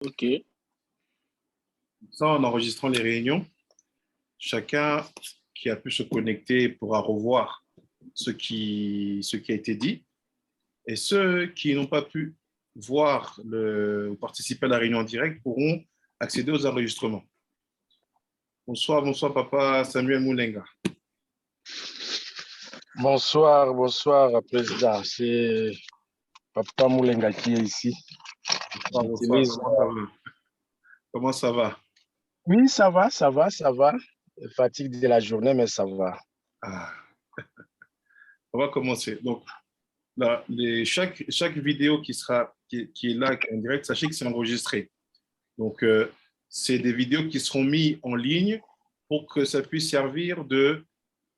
Ok. Ça, en enregistrant les réunions, chacun qui a pu se connecter pourra revoir ce qui a été dit. Et ceux qui n'ont pas pu voir ou participer à la réunion en direct pourront accéder aux enregistrements. Bonsoir, bonsoir, papa Samuel Moulenga. Bonsoir, bonsoir, président. C'est Papa Moulenga qui est ici. Bonsoir, bonsoir. Comment ça va? Oui, ça va, ça va, ça va. Fatigue de la journée, mais ça va. Ah. On va commencer. Donc, là, chaque vidéo qui est là en direct, sachez que c'est enregistré. Donc, c'est des vidéos qui seront mises en ligne pour que ça puisse servir de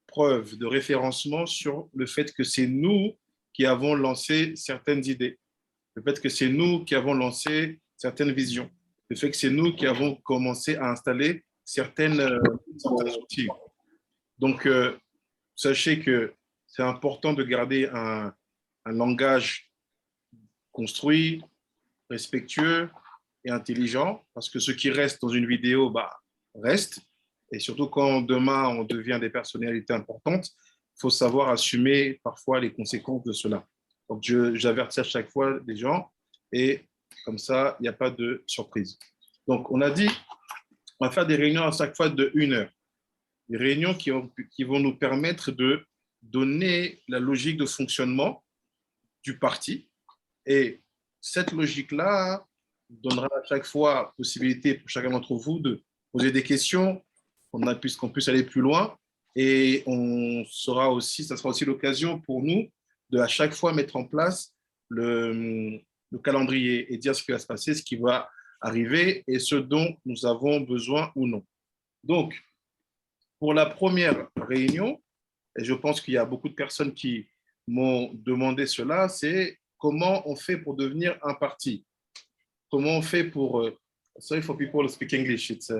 preuve, de référencement sur le fait que c'est nous qui avons lancé certaines idées, le fait que c'est nous qui avons lancé certaines visions, le fait que c'est nous qui avons commencé à installer certains outils. Donc, sachez que c'est important de garder un langage construit, respectueux et intelligent, parce que ce qui reste dans une vidéo, reste. Et surtout quand demain on devient des personnalités importantes, il faut savoir assumer parfois les conséquences de cela. Donc j'avertis à chaque fois les gens et comme ça, il n'y a pas de surprise. Donc on a dit, on va faire des réunions à chaque fois de 1 heure. Des réunions qui vont nous permettre de donner la logique de fonctionnement du parti. Et cette logique-là donnera à chaque fois possibilité pour chacun d'entre vous de poser des questions, qu'on puisse aller plus loin. Et ça sera aussi l'occasion pour nous de à chaque fois mettre en place le calendrier et dire ce qui va se passer, ce qui va arriver et ce dont nous avons besoin ou non. Donc, pour la première réunion, et je pense qu'il y a beaucoup de personnes qui m'ont demandé cela, c'est comment on fait pour devenir un parti? Comment on fait pour... sorry for people who speak English, it's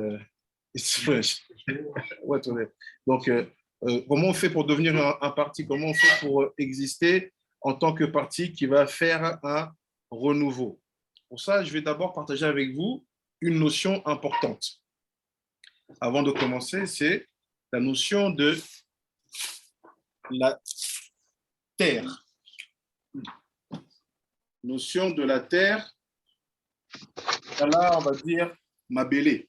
French. Donc, comment on fait pour devenir un parti? Comment on fait pour exister en tant que parti qui va faire un renouveau? Pour ça, je vais d'abord partager avec vous une notion importante. Avant de commencer, c'est la notion de la terre. Notion de la terre, là, on va dire Mabélé.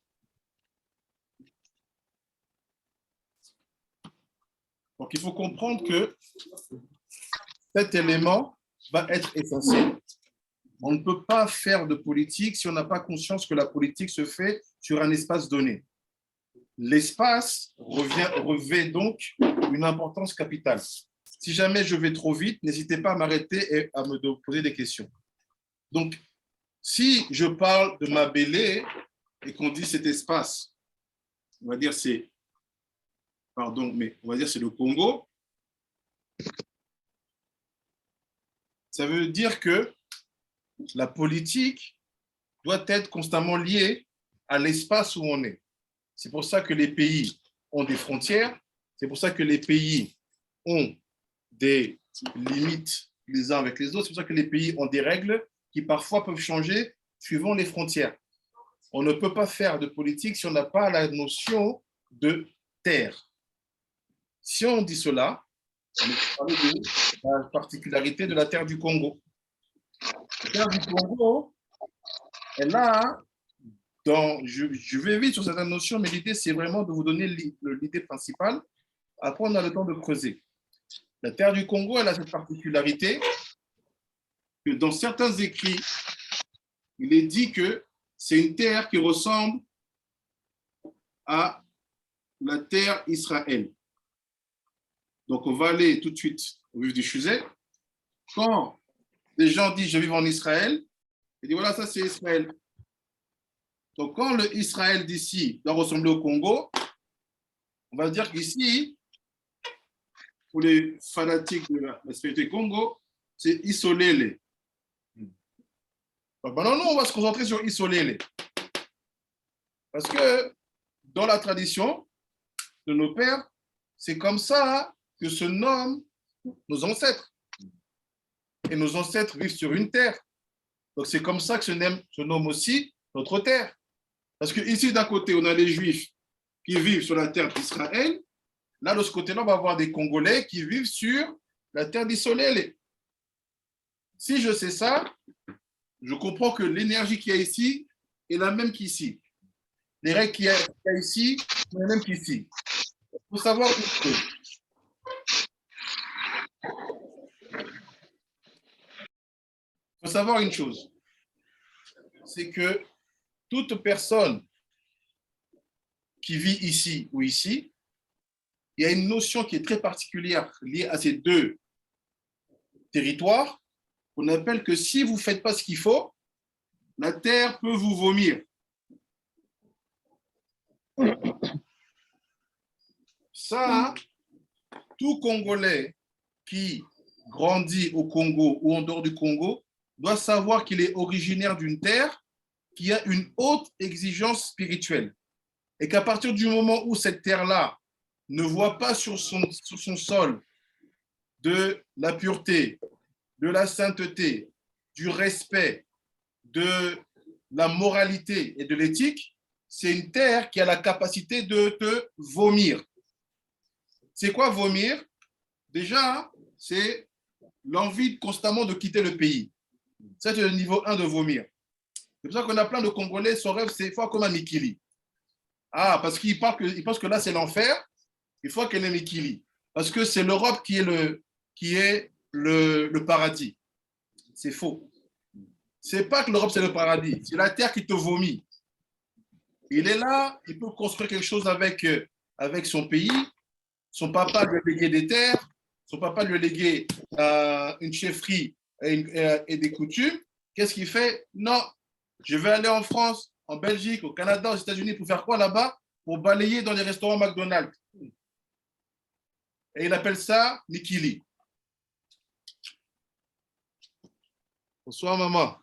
Donc, il faut comprendre que cet élément va être essentiel. On ne peut pas faire de politique si on n'a pas conscience que la politique se fait sur un espace donné. L'espace revêt donc une importance capitale. Si jamais je vais trop vite, n'hésitez pas à m'arrêter et à me poser des questions. Donc, si je parle de Mabélé et qu'on dit cet espace, on va dire c'est le Congo, ça veut dire que la politique doit être constamment liée à l'espace où on est. C'est pour ça que les pays ont des frontières, c'est pour ça que les pays ont des limites les uns avec les autres, c'est pour ça que les pays ont des règles qui parfois peuvent changer suivant les frontières. On ne peut pas faire de politique si on n'a pas la notion de terre. Si on dit cela, on peut parler de la particularité de la terre du Congo. La terre du Congo, elle a, je vais vite sur certaines notions, mais l'idée, c'est vraiment de vous donner l'idée principale. Après, on a le temps de creuser. La terre du Congo, elle a cette particularité que dans certains écrits, il est dit que c'est une terre qui ressemble à la terre Israël. Donc, on va aller tout de suite au vif du sujet. Quand les gens disent « je vis en Israël », ils disent « voilà, ça c'est Israël ». Donc, quand le Israël d'ici doit ressembler au Congo, on va dire qu'ici, pour les fanatiques de la spiritualité Congo, c'est Isolele. Donc, maintenant, nous, on va se concentrer sur Isolele. Parce que dans la tradition de nos pères, c'est comme ça que se nomment nos ancêtres. Et nos ancêtres vivent sur une terre. Donc, c'est comme ça que se nomme aussi notre terre. Parce que ici, d'un côté, on a les Juifs qui vivent sur la terre d'Israël. Là, de ce côté-là, on va avoir des Congolais qui vivent sur la terre d'Israël. Si je sais ça, je comprends que l'énergie qu'il y a ici est la même qu'ici. Les règles qu'il y a ici sont les mêmes qu'ici. Il faut savoir une chose. Il faut savoir une chose. C'est que toute personne qui vit ici ou ici, il y a une notion qui est très particulière liée à ces deux territoires. On appelle que si vous ne faites pas ce qu'il faut, la terre peut vous vomir. Ça, tout Congolais qui grandit au Congo ou en dehors du Congo doit savoir qu'il est originaire d'une terre qui a une haute exigence spirituelle. Et qu'à partir du moment où cette terre-là ne voit pas sur son sol de la pureté, de la sainteté, du respect, de la moralité et de l'éthique, c'est une terre qui a la capacité de te vomir. C'est quoi vomir? Déjà, c'est l'envie constamment de quitter le pays. Ça, c'est le niveau 1 de vomir. C'est pour ça qu'on a plein de Congolais, son rêve, c'est fois comme à Mikili. Ah, parce qu'ils pensent que là, c'est l'enfer, il faut qu'elle ait Mikili. Parce que c'est l'Europe qui est le paradis. C'est faux. C'est pas que l'Europe, c'est le paradis. C'est la terre qui te vomit. Il est là, il peut construire quelque chose avec son pays. Son papa lui a légué des terres. Son papa lui a légué une chefferie et des coutumes. Qu'est-ce qu'il fait? Non, je vais aller en France, en Belgique, au Canada, aux États-Unis pour faire quoi là-bas? Pour balayer dans les restaurants McDonald's. Et il appelle ça Mikili. Bonsoir, maman.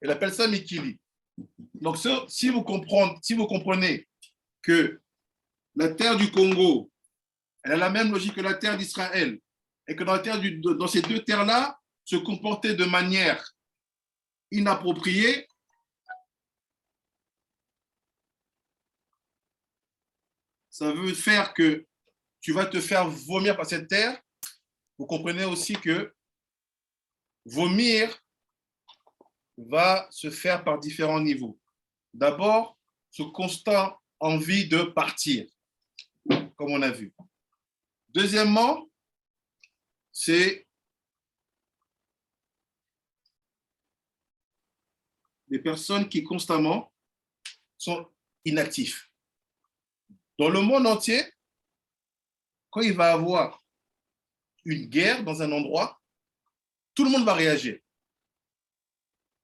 Il appelle ça Mikili. Donc, si vous comprenez que la terre du Congo, elle a la même logique que la terre d'Israël, et que dans ces deux terres-là, se comporter de manière inappropriée, ça veut faire que tu vas te faire vomir par cette terre. Vous comprenez aussi que vomir va se faire par différents niveaux. D'abord, ce constant envie de partir, comme on a vu. Deuxièmement, c'est des personnes qui constamment sont inactifs. Dans le monde entier, quand il va y avoir une guerre dans un endroit, tout le monde va réagir.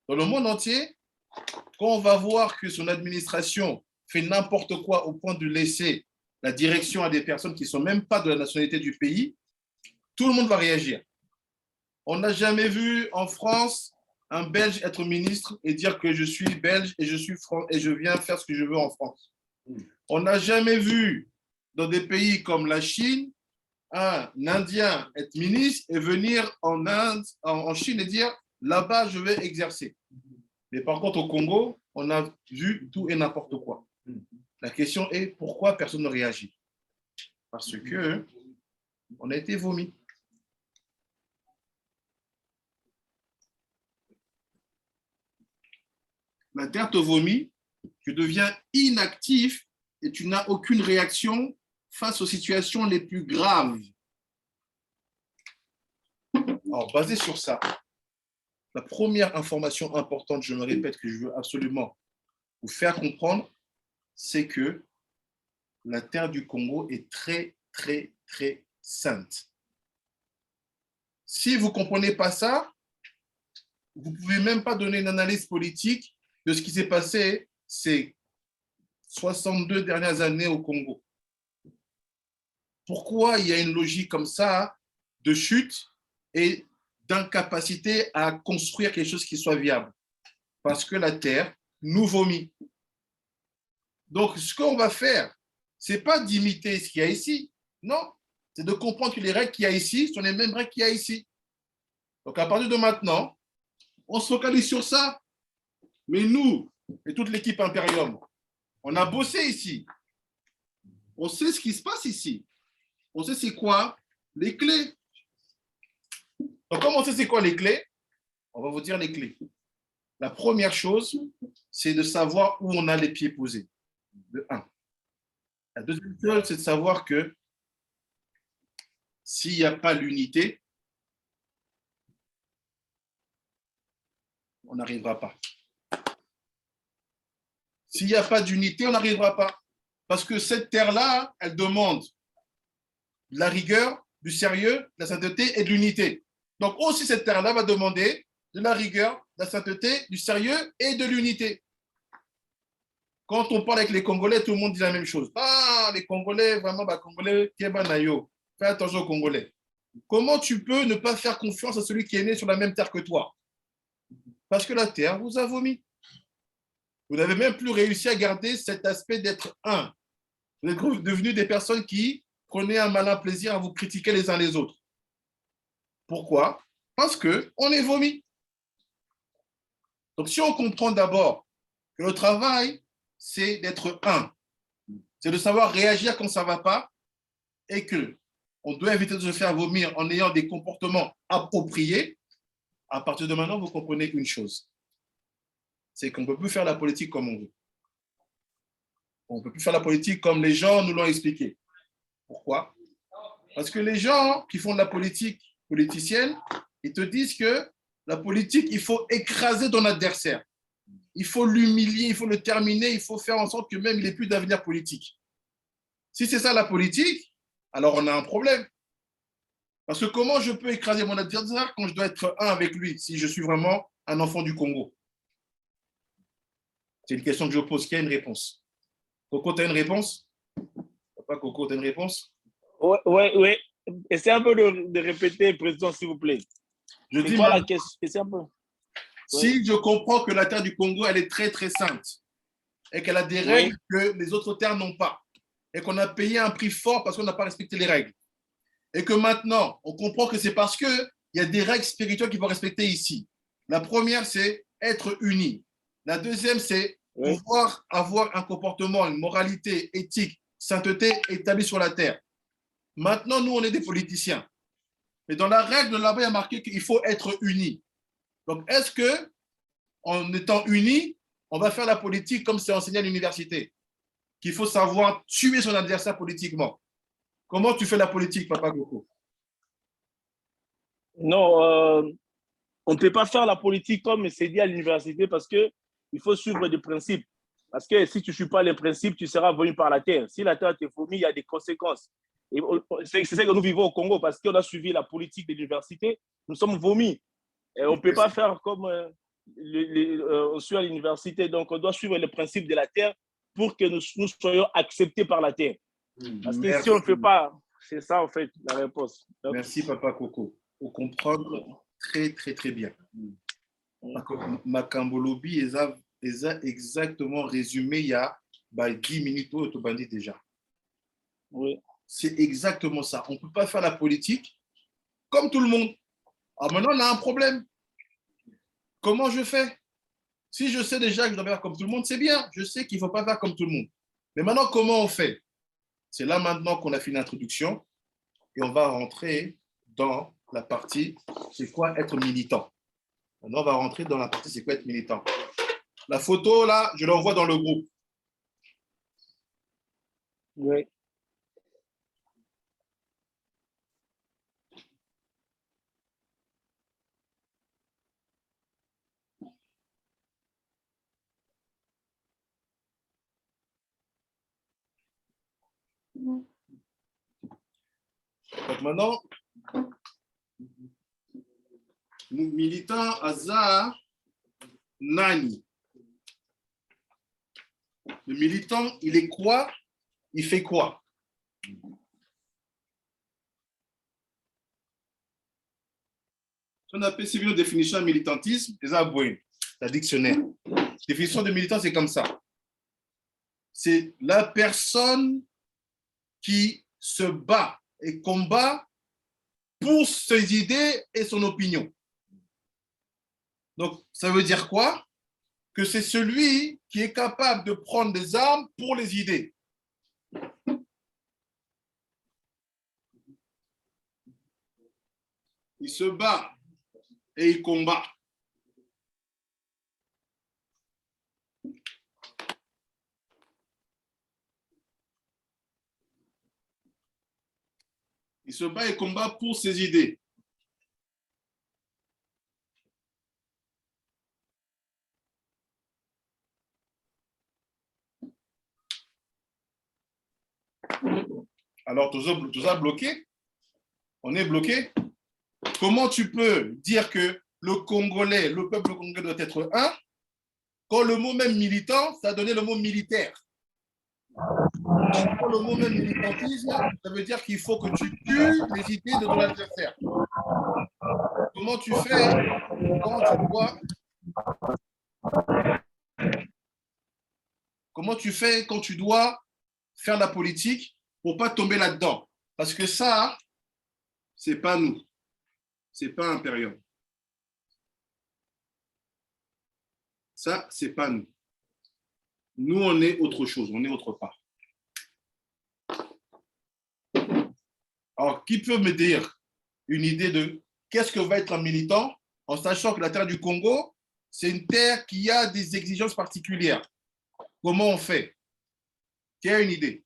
Dans le monde entier, quand on va voir que son administration fait n'importe quoi au point de laisser la direction à des personnes qui ne sont même pas de la nationalité du pays, tout le monde va réagir. On n'a jamais vu en France un Belge être ministre et dire que je suis belge et je viens faire ce que je veux en France. On n'a jamais vu dans des pays comme la Chine un Indien être ministre et venir en Chine et dire là-bas je vais exercer. Mais par contre au Congo, on a vu tout et n'importe quoi. La question est pourquoi personne ne réagit? Parce que on a été vomi. La terre te vomit, tu deviens inactif et tu n'as aucune réaction face aux situations les plus graves. Alors, basé sur ça, la première information importante, je me répète, que je veux absolument vous faire comprendre, c'est que la terre du Congo est très, très, très sainte. Si vous ne comprenez pas ça, vous ne pouvez même pas donner une analyse politique de ce qui s'est passé ces 62 dernières années au Congo. Pourquoi il y a une logique comme ça de chute et d'incapacité à construire quelque chose qui soit viable? Parce que la terre nous vomit. Donc, ce qu'on va faire, ce n'est pas d'imiter ce qu'il y a ici. Non, c'est de comprendre que les règles qu'il y a ici sont les mêmes règles qu'il y a ici. Donc, à partir de maintenant, on se focalise sur ça. Mais nous, et toute l'équipe Imperium, on a bossé ici. On sait ce qui se passe ici. On sait c'est quoi les clés. Donc, comme on sait c'est quoi les clés, on va vous dire les clés. La première chose, c'est de savoir où on a les pieds posés. De un. La deuxième chose, c'est de savoir que s'il n'y a pas l'unité, on n'arrivera pas. S'il n'y a pas d'unité, on n'arrivera pas. Parce que cette terre-là, elle demande de la rigueur, du sérieux, de la sainteté et de l'unité. Donc aussi, cette terre-là va demander de la rigueur, de la sainteté, du sérieux et de l'unité. Quand on parle avec les Congolais, tout le monde dit la même chose. Ah, les Congolais, vraiment, bah, Congolais, Kebanayo. Fais attention aux Congolais. Comment tu peux ne pas faire confiance à celui qui est né sur la même terre que toi? Parce que la terre vous a vomi. Vous n'avez même plus réussi à garder cet aspect d'être un. Vous êtes devenus des personnes qui prenaient un malin plaisir à vous critiquer les uns les autres. Pourquoi? Parce qu'on est vomi. Donc, si on comprend d'abord que le travail, c'est d'être un, c'est de savoir réagir quand ça ne va pas et qu'on doit éviter de se faire vomir en ayant des comportements appropriés, à partir de maintenant, vous comprenez une chose. C'est qu'on ne peut plus faire la politique comme on veut. On ne peut plus faire la politique comme les gens nous l'ont expliqué. Pourquoi? Parce que les gens qui font de la politique politicienne, ils te disent que la politique, il faut écraser ton adversaire. Il faut l'humilier, il faut le terminer, il faut faire en sorte que même il n'ait plus d'avenir politique. Si c'est ça la politique, alors on a un problème. Parce que comment je peux écraser mon adversaire quand je dois être un avec lui, si je suis vraiment un enfant du Congo? C'est une question que je pose. Qui a une réponse? Coco, tu as une réponse? Papa Coco, tu as une réponse? Oui. Essayez un peu de répéter, Président, s'il vous plaît. Je dis quoi la question? Un peu. Si je comprends que la terre du Congo, elle est très, très sainte et qu'elle a des règles que les autres terres n'ont pas et qu'on a payé un prix fort parce qu'on n'a pas respecté les règles et que maintenant, on comprend que c'est parce qu'il y a des règles spirituelles qu'il faut respecter ici. La première, c'est être unis. La deuxième, c'est pouvoir avoir un comportement, une moralité éthique, sainteté établie sur la terre. Maintenant, nous, on est des politiciens. Mais dans la règle là-bas, il y a marqué qu'il faut être unis. Donc, est-ce que, en étant unis, on va faire la politique comme c'est enseigné à l'université, qu'il faut savoir tuer son adversaire politiquement? Comment tu fais la politique, Papa Coco? Non, on ne peut pas faire la politique comme c'est dit à l'université parce qu'il faut suivre des principes. Parce que si tu ne suis pas les principes, tu seras venu par la terre. Si la terre te vomit, il y a des conséquences. C'est ce que nous vivons au Congo parce qu'on a suivi la politique de l'université. Nous sommes vomis. Et on ne peut pas faire comme on suit à l'université. Donc, on doit suivre les principes de la terre pour que nous soyons acceptés par la terre. Parce que si on ne le fait pas, c'est ça en fait la réponse. Donc, merci, Papa Coco. Pour comprendre très, très, très bien. Makambolobi les a exactement résumé il y a 10 minutes au bandit déjà. Oui. C'est exactement ça. On ne peut pas faire la politique comme tout le monde. Alors maintenant, on a un problème. Comment je fais? Si je sais déjà que je dois faire comme tout le monde, c'est bien. Je sais qu'il ne faut pas faire comme tout le monde. Mais maintenant, comment on fait? C'est là maintenant qu'on a fait une introduction et on va rentrer dans la partie c'est quoi être militant. Maintenant, on va rentrer dans la partie c'est quoi être militant. La photo, là, je l'envoie dans le groupe. Oui. Donc maintenant, nous militants Aza Nani. Le militant, il est quoi? Il fait quoi? On appelle civil une définition de militantisme, la dictionnaire. La définition de militant, c'est comme ça. C'est la personne qui se bat et combat pour ses idées et son opinion. Donc, ça veut dire quoi? que c'est celui qui est capable de prendre des armes pour les idées. Il se bat et il combat. Il se bat et combat pour ses idées. Alors, tout ça bloqué? On est bloqué? Comment tu peux dire que le Congolais, le peuple congolais doit être un, quand le mot même militant, ça a donné le mot militaire? Quand le mot même militantisme, ça veut dire qu'il faut que tu tues les idées de ton adversaire. Comment tu fais quand tu dois... Comment tu fais quand tu dois faire la politique pour ne pas tomber là-dedans? Parce que ça, c'est pas nous. C'est pas Imperium. Ça, c'est pas nous. Nous, on est autre chose, on est autre part. Alors, qui peut me dire une idée de qu'est-ce que va être un militant en sachant que la terre du Congo, c'est une terre qui a des exigences particulières? Comment on fait? Qui a une idée?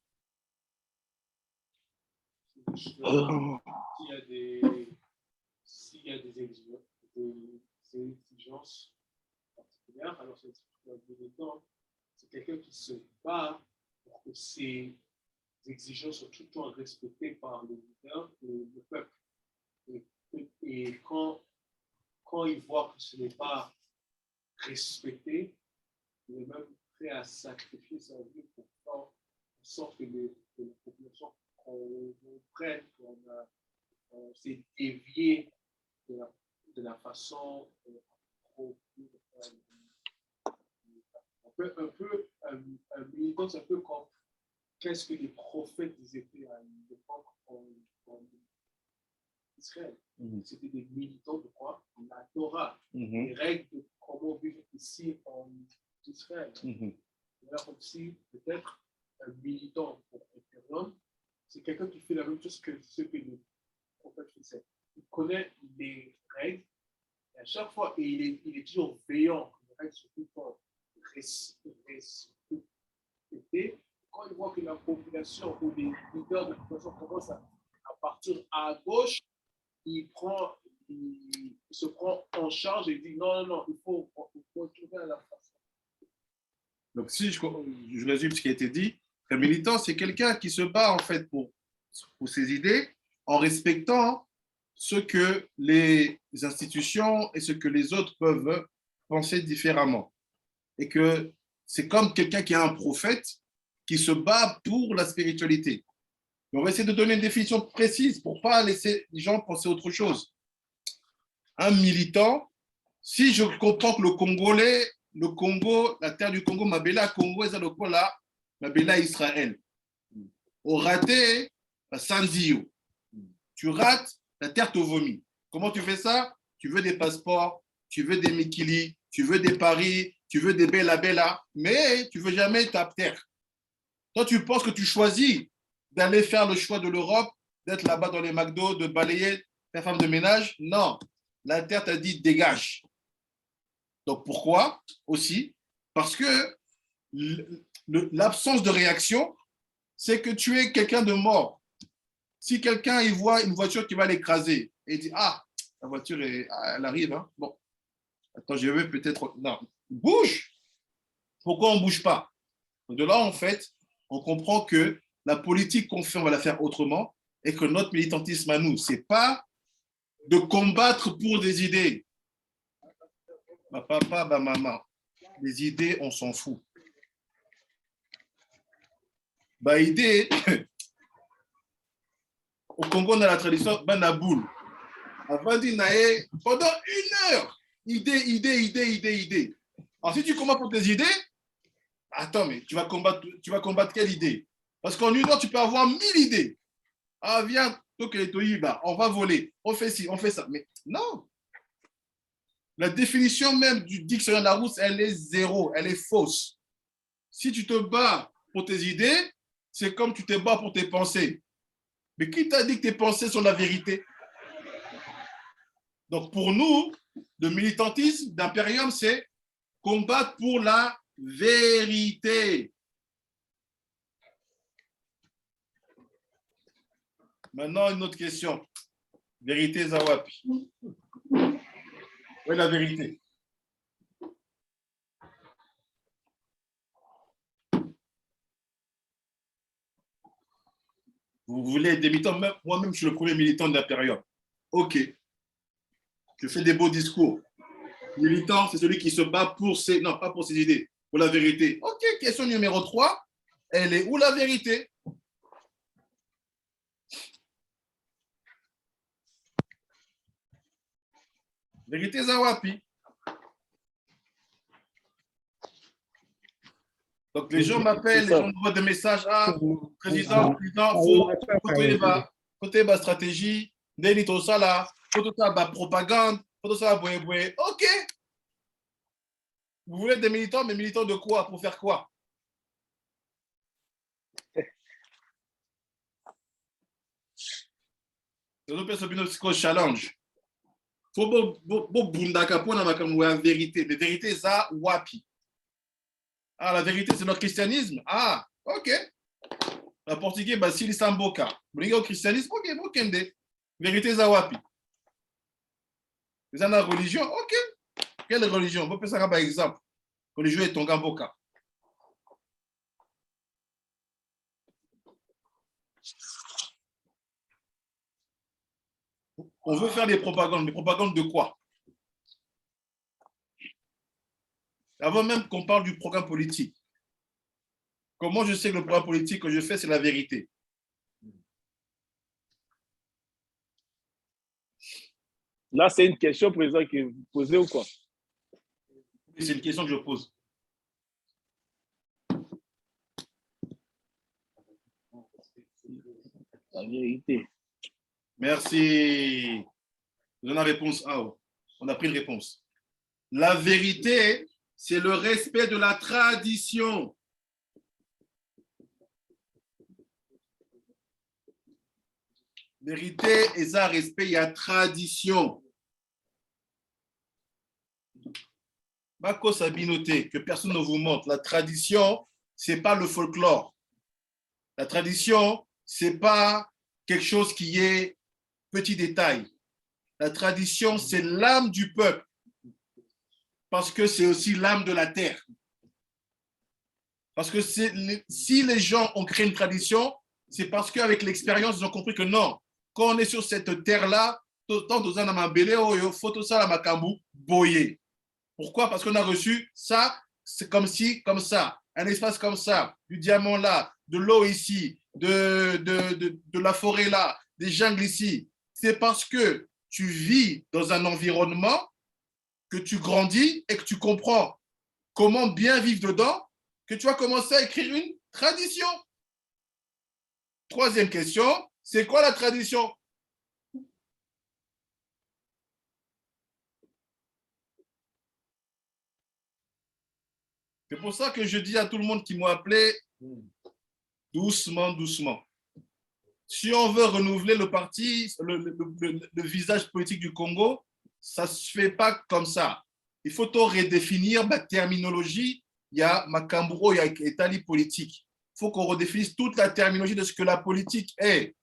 S'il y a des exigences particulières, alors c'est quelqu'un qui se bat pour que ces exigences soient tout le temps respectées par le leader et le peuple. Et quand il voit que ce n'est pas respecté, il est même prêt à sacrifier sa vie pour faire en sorte que la population comprenne qu'on s'est dévié de la façon un militant, c'est un peu comme qu'est-ce que les prophètes étaient à l'époque en Israël. C'était des militants de quoi? La Torah, les règles de comment vivre ici en Israël. Alors, comme si peut-être un militant pour Imperium, c'est quelqu'un qui fait la même chose que ce que les prophètes faisaient. Il connaît les règles, et à chaque fois, et il est toujours veillant que les règles soient tout le temps respectées. Quand il voit que la population ou les leaders de la population commencent à partir à gauche, il se prend en charge et dit non, il faut retourner à la face. Donc, si je résume ce qui a été dit, un militant, c'est quelqu'un qui se bat en fait pour ses idées en respectant ce que les institutions et ce que les autres peuvent penser différemment. Et que c'est comme quelqu'un qui a un prophète qui se bat pour la spiritualité. Mais on va essayer de donner une définition précise pour ne pas laisser les gens penser autre chose. Un militant, si je comprends que le Congolais, le Congo, la terre du Congo, Mabela Congo, et là, Mabela Israël. Au raté, Sanzio. Tu rates, la terre te vomit. Comment tu fais ça? Tu veux des passeports, tu veux des Mikili, tu veux des paris, tu veux des bella, mais tu ne veux jamais ta terre. Toi, tu penses que tu choisis d'aller faire le choix de l'Europe, d'être là-bas dans les McDo, de balayer ta femme de ménage? Non. La terre t'a dit dégage. Donc pourquoi aussi? Parce que l'absence de réaction, c'est que tu es quelqu'un de mort. Si quelqu'un il voit une voiture qui va l'écraser et il dit ah, la voiture elle arrive, hein? Bon, attends, je vais peut-être. Non, bouge! Pourquoi on ne bouge pas? De là, en fait, on comprend que la politique qu'on fait, on va la faire autrement et que notre militantisme à nous, ce n'est pas de combattre pour des idées. Ma papa, ma maman, les idées, on s'en fout. Bah, idée, au Congo, on a la tradition, banaboul. Avant pendant 1 heure, idée. Alors, si tu combats pour tes idées, attends, mais tu vas combattre quelle idée? Parce qu'en 1 heure, tu peux avoir 1000 idées. Ah, viens, on va voler, on fait ci, on fait ça. Mais non. La définition même du dictionnaire Larousse, elle est zéro, elle est fausse. Si tu te bats pour tes idées, c'est comme tu te bats pour tes pensées. Mais qui t'a dit que tes pensées sont la vérité? Donc pour nous, le militantisme d'Imperium, c'est combattre pour la vérité. Maintenant, une autre question. Vérité Zawapi. Où est la vérité? Vous voulez des militants? Moi-même, je suis le premier militant de la période. OK. Je fais des beaux discours. Militant, c'est celui qui se bat pour ses... Non, pas pour ses idées, pour la vérité. OK, question numéro 3. Elle est où la vérité? Vérité Zawapi. Donc, les gens m'appellent, les gens m'envoient des messages. Ah, président, côté ma stratégie, Neni Tosala, côté ma propagande, côté ça, boué. OK. Vous voulez des militants, mais militants de quoi? Pour faire quoi? C'est un challenge. Il faut la vérité. La vérité, ça, wapi. Ah, la vérité, c'est notre christianisme. Ah, OK. Le portugais, Basili Samboka. Vous voulez au christianisme? OK, ok. Vérité, ça, wapi. Vous avez la religion? OK. Quelle religion? Vous pouvez faire par exemple. Religion est Tonga Boka. On veut faire des propagandes. Des propagandes de quoi? Avant même qu'on parle du programme politique. Comment je sais que le programme politique que je fais, c'est la vérité? Là, c'est une question, président, que vous posez ou quoi? C'est une question que je pose. La vérité. Merci. Vous avez la réponse A. On a pris une réponse. La vérité, c'est le respect de la tradition. Vérité et ça, respect, il y a tradition. Bako Sabinoté, que personne ne vous montre. La tradition, ce n'est pas le folklore. La tradition, ce n'est pas quelque chose qui est petit détail. La tradition, c'est l'âme du peuple. Parce que c'est aussi l'âme de la terre. Parce que si les gens ont créé une tradition, c'est parce qu'avec l'expérience, ils ont compris que non, quand on est sur cette terre-là, pourquoi? Parce qu'on a reçu ça, c'est comme ci, comme ça, un espace comme ça, du diamant là, de l'eau ici, de la forêt là, des jungles ici. C'est parce que tu vis dans un environnement, que tu grandis et que tu comprends comment bien vivre dedans, que tu vas commencer à écrire une tradition. Troisième question, c'est quoi la tradition? C'est pour ça que je dis à tout le monde qui m'a appelé, doucement, doucement. Si on veut renouveler le parti, le visage politique du Congo, ça ne se fait pas comme ça. Il faut redéfinir ma terminologie. Il y a ma camburo, il y a étali politique. Il faut qu'on redéfinisse toute la terminologie de ce que la politique est.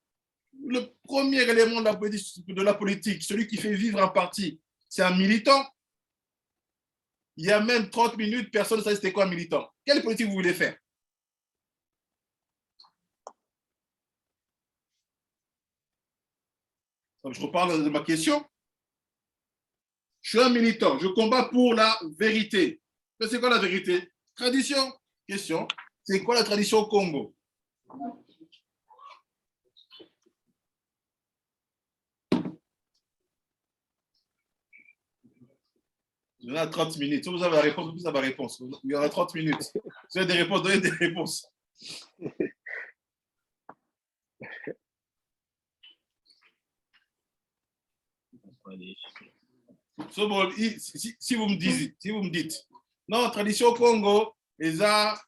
Le premier élément de la politique, celui qui fait vivre un parti, c'est un militant. Il y a même 30 minutes, personne ne savait c'était quoi un militant. Quelle politique vous voulez faire? Donc, je reparle de ma question. Je suis un militant, je combats pour la vérité. Mais c'est quoi la vérité? Tradition. Question. C'est quoi la tradition au Congo? Il y en a 30 minutes. Si vous avez la réponse, vous avez la réponse. Il y aura 30 minutes. Si vous avez des réponses, donnez des réponses. Si vous me dites, non, tradition Congo, eza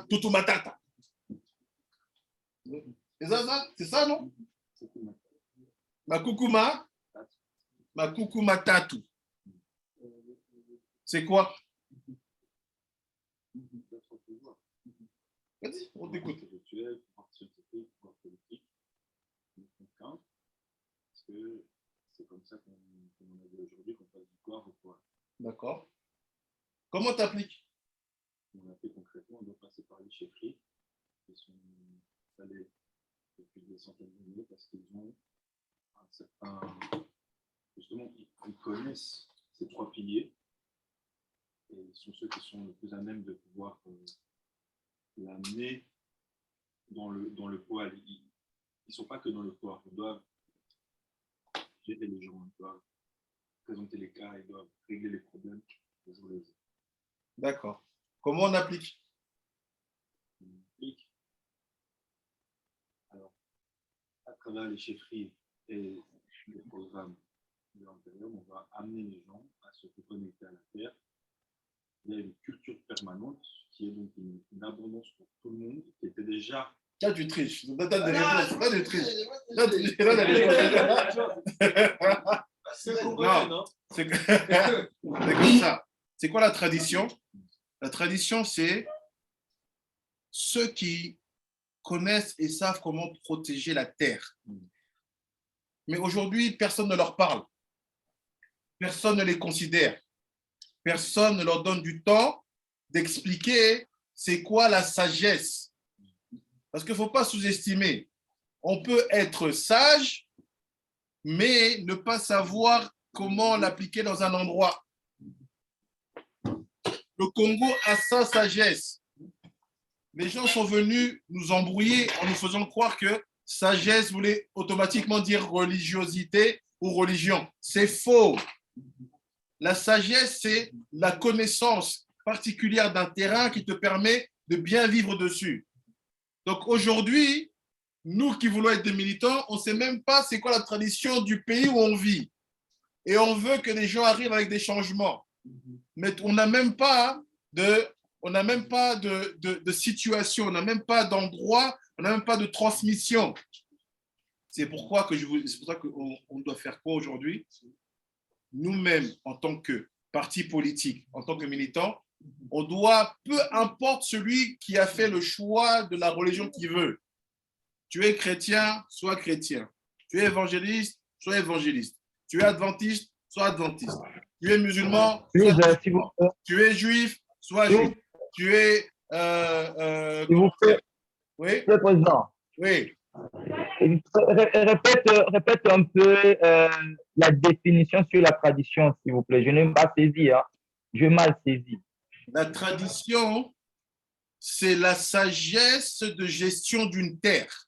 tutu matata. C'est ça, non? Makukuma tatu. C'est quoi? Vas-y, on t'écoute. C'est comme ça qu'on a vu aujourd'hui qu'on passe du corps au corps. D'accord. Comment t'appliques? On a fait concrètement, on doit passer par les chefferies qui sont installés depuis des centaines d'années parce qu'ils ont un certain. Justement, ils connaissent ces trois piliers et ils sont ceux qui sont le plus à même de pouvoir l'amener dans le poil. Ils ne sont pas que dans le corps, ils doivent gérer les gens, ils doivent présenter les cas, ils doivent régler les problèmes le jour le jour. D'accord. Comment on applique? On applique. Alors, à travers les chefferies et les programmes de l'intérieur, on va amener les gens à se reconnecter à la terre. Il y a une culture permanente qui est donc une abondance pour tout le monde, qui était déjà. Là, tu triches. Là, tu triches. C'est comme ça. C'est quoi la tradition? La tradition, c'est ceux qui connaissent et savent comment protéger la terre. Mais aujourd'hui, personne ne leur parle. Personne ne les considère. Personne ne leur donne du temps d'expliquer c'est quoi la sagesse. Parce qu'il ne faut pas sous-estimer. On peut être sage, mais ne pas savoir comment l'appliquer dans un endroit. Le Congo a sa sagesse. Les gens sont venus nous embrouiller en nous faisant croire que sagesse voulait automatiquement dire religiosité ou religion. C'est faux. La sagesse, c'est la connaissance particulière d'un terrain qui te permet de bien vivre dessus. Donc aujourd'hui, nous qui voulons être des militants, on ne sait même pas c'est quoi la tradition du pays où on vit. Et on veut que les gens arrivent avec des changements. Mais on n'a même pas de situation, on n'a même pas d'endroit, on n'a même pas de transmission. C'est pourquoi qu'on doit faire quoi aujourd'hui? Nous-mêmes, en tant que parti politique, en tant que militants, on doit, peu importe celui qui a fait le choix de la religion qu'il veut. Tu es chrétien, sois chrétien. Tu es évangéliste, sois évangéliste. Tu es adventiste, sois adventiste. Tu es musulman, sois musulman. Tu es juif, sois juif. Tu es... S'il vous plaît, oui, le président. oui. Répète un peu la définition sur la tradition, s'il vous plaît. Je n'ai pas saisi, hein. Je mal saisi. La tradition, c'est la sagesse de gestion d'une terre.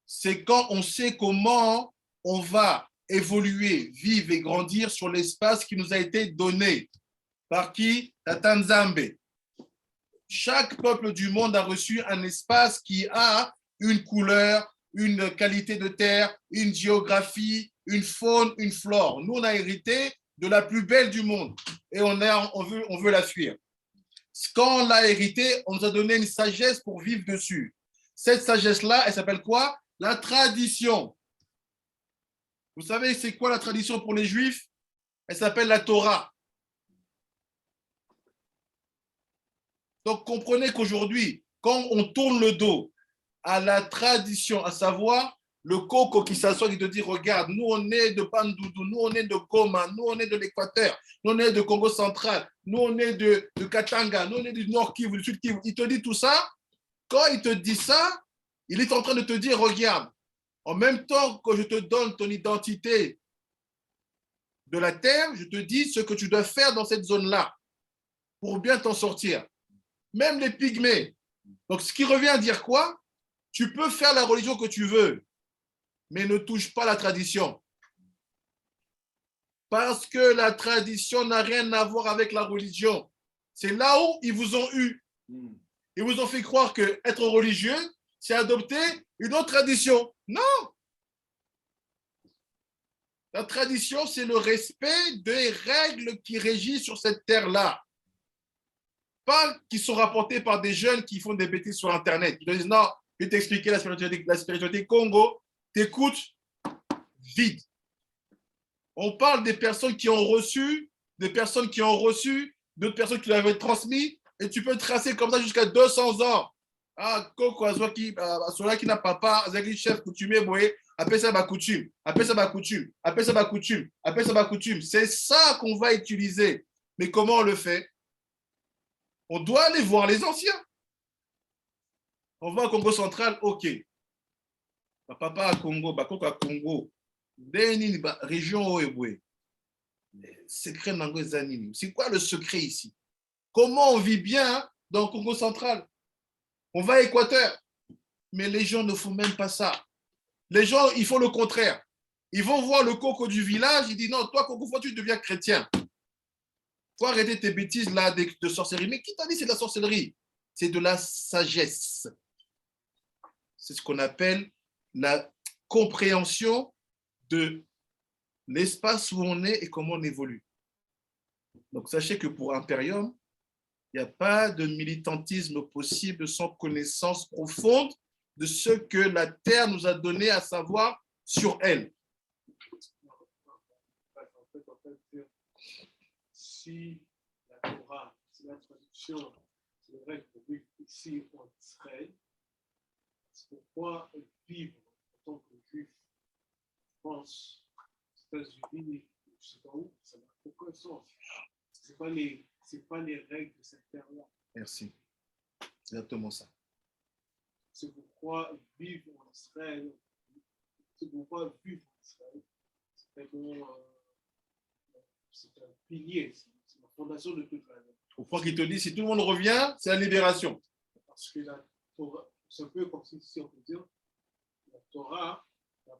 C'est quand on sait comment on va évoluer, vivre et grandir sur l'espace qui nous a été donné. Par qui? Tata Nzambe. Chaque peuple du monde a reçu un espace qui a une couleur, une qualité de terre, une géographie, une faune, une flore. Nous, on a hérité de la plus belle du monde et on veut la fuir. Quand on l'a hérité, on nous a donné une sagesse pour vivre dessus. Cette sagesse-là, elle s'appelle quoi? La tradition. Vous savez, c'est quoi la tradition pour les Juifs? Elle s'appelle la Torah. Donc, comprenez qu'aujourd'hui, quand on tourne le dos à la tradition, à savoir le coco qui s'assoit et qui te dit, regarde, nous on est de Bandoudou, nous on est de Goma, nous on est de l'Équateur, nous on est de Congo central, nous on est de Katanga, nous on est du Nord Kivu, du Sud Kivu. Il te dit tout ça. Quand il te dit ça, il est en train de te dire, regarde, en même temps que je te donne ton identité de la terre, je te dis ce que tu dois faire dans cette zone-là pour bien t'en sortir. Même les pygmées. Donc, ce qui revient à dire quoi? Tu peux faire la religion que tu veux, mais ne touche pas la tradition. Parce que la tradition n'a rien à voir avec la religion. C'est là où ils vous ont eu. Ils vous ont fait croire que être religieux, c'est adopter une autre tradition. Non! La tradition, c'est le respect des règles qui régissent sur cette terre-là. Pas qui sont rapportées par des jeunes qui font des bêtises sur Internet. Ils disent non, je vais t'expliquer la spiritualité Congo, t'écoutes, vide. On parle des personnes qui ont reçu, d'autres personnes qui l'avaient transmis, et tu peux tracer comme ça jusqu'à 200 ans. Ah, Koko, celui qui n'a pas, Zagli chef coutumier, boye, appelle ça ma coutume, appelle ça ma coutume, appelle ça ma coutume, appelle ça ma coutume. C'est ça qu'on va utiliser. Mais comment on le fait? On doit aller voir les anciens. On va au Congo central, ok. Papa à Congo, Bakoko à Congo, région Oebwe. Secret Nango Zanini. C'est quoi le secret ici? Comment on vit bien dans le Congo central? On va à Équateur, mais les gens ne font même pas ça. Les gens, ils font le contraire. Ils vont voir le coco du village, ils disent non, toi, Coco, tu deviens chrétien. Il faut arrêter tes bêtises là de sorcellerie. Mais qui t'a dit c'est de la sorcellerie? C'est de la sagesse. C'est ce qu'on appelle la compréhension de l'espace où on est et comment on évolue. Donc, sachez que pour Imperium, il n'y a pas de militantisme possible sans connaissance profonde de ce que la Terre nous a donné à savoir sur elle. Si la Torah, si la traduction, c'est vrai que vivre ici en Israël, c'est pourquoi vivre en tant que juif en France, aux États-Unis, je ne sais pas où, ça n'a aucun sens. Ce n'est pas les règles de cette terre-là. Merci. C'est exactement ça. C'est pourquoi vivre en Israël, c'est vraiment c'est un pilier, c'est la fondation de toute la vie. Au point qu'il te dit, si tout le monde revient, c'est la libération. Parce que la Torah, c'est un peu comme si on peut dire, la Torah n'a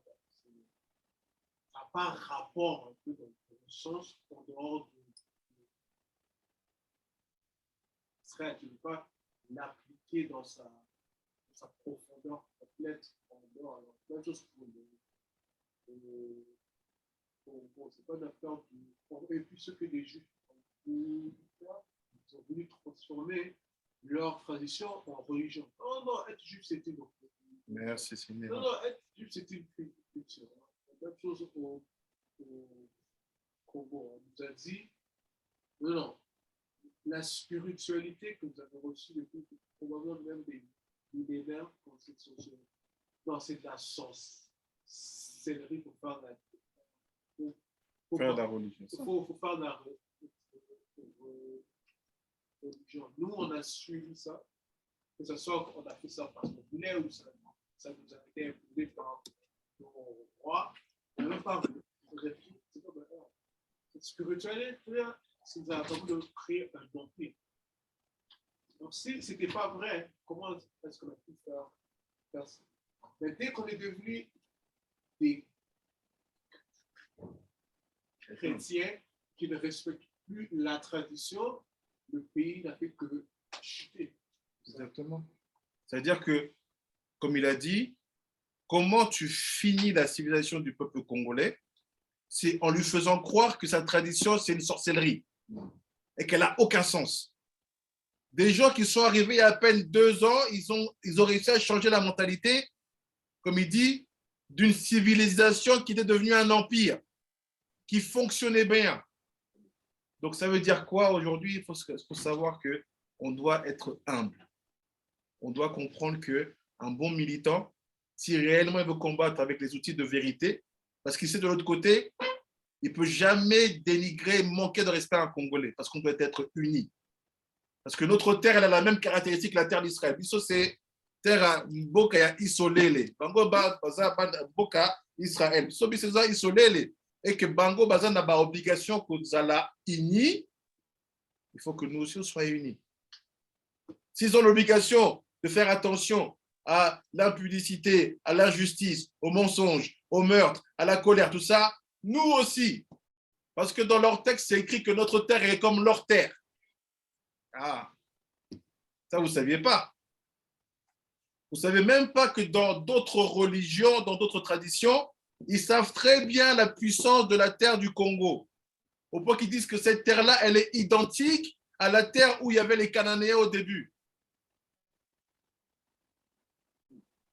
pas rapport un peu dans le sens en dehors de Israël. Tu ne peux pas l'appliquer dans sa profondeur complète en dehors. Alors, même chose pour c'est pas une affaire et puis ce que les Juifs ont voulu transformer leur tradition en religion. Non, non, être juif, c'était une religion. Merci, Seigneur. Non, non, être juif, c'était une culture. La même chose au Congo. On nous a dit, non, non, la spiritualité que vous avez reçue depuis probablement même des millénaires, non, c'est de la sorcellerie pour faire de la religion. Il faut faire de la religion. Nous, on a suivi ça, que ce soit qu'on a fait ça parce qu'on voulait ou ça nous a été imposé par nos rois. On n'a pas cette spiritualité, ça nous a permis de créer un empire. Donc, si ce n'était pas vrai, comment est-ce qu'on a pu faire ça? Mais dès qu'on est devenu des chrétiens qui ne respectent plus la tradition, le pays n'a fait que chuter. Exactement. C'est-à-dire que, comme il a dit, comment tu finis la civilisation du peuple congolais, c'est en lui faisant croire que sa tradition, c'est une sorcellerie et qu'elle n'a aucun sens. Des gens qui sont arrivés il y a à peine 2 ans, ils ont réussi à changer la mentalité, comme il dit, d'une civilisation qui était devenue un empire, qui fonctionnait bien. Donc, ça veut dire quoi aujourd'hui? Il faut savoir qu'on doit être humble. On doit comprendre qu'un bon militant, si réellement il veut combattre avec les outils de vérité, parce qu'il sait de l'autre côté, il ne peut jamais dénigrer, manquer de respect à un Congolais, parce qu'on doit être unis. Parce que notre terre, elle a la même caractéristique que la terre d'Israël. Biso, c'est terre boka isolele. Bango baza boka Israël. Biso biso isolele. Et que Bango baza n'a pas obligation que zala unis. Il faut que nous aussi soyons unis. S'ils ont l'obligation de faire attention à l'impudicité, à l'injustice, au mensonge, au meurtre, à la colère, tout ça, nous aussi. Parce que dans leur texte, c'est écrit que notre terre est comme leur terre. Ah, ça, vous ne saviez pas. Vous ne savez même pas que dans d'autres religions, dans d'autres traditions, Ils savent très bien la puissance de la terre du Congo. Au point qu'ils disent que cette terre-là, elle est identique à la terre où il y avait les Cananéens au début.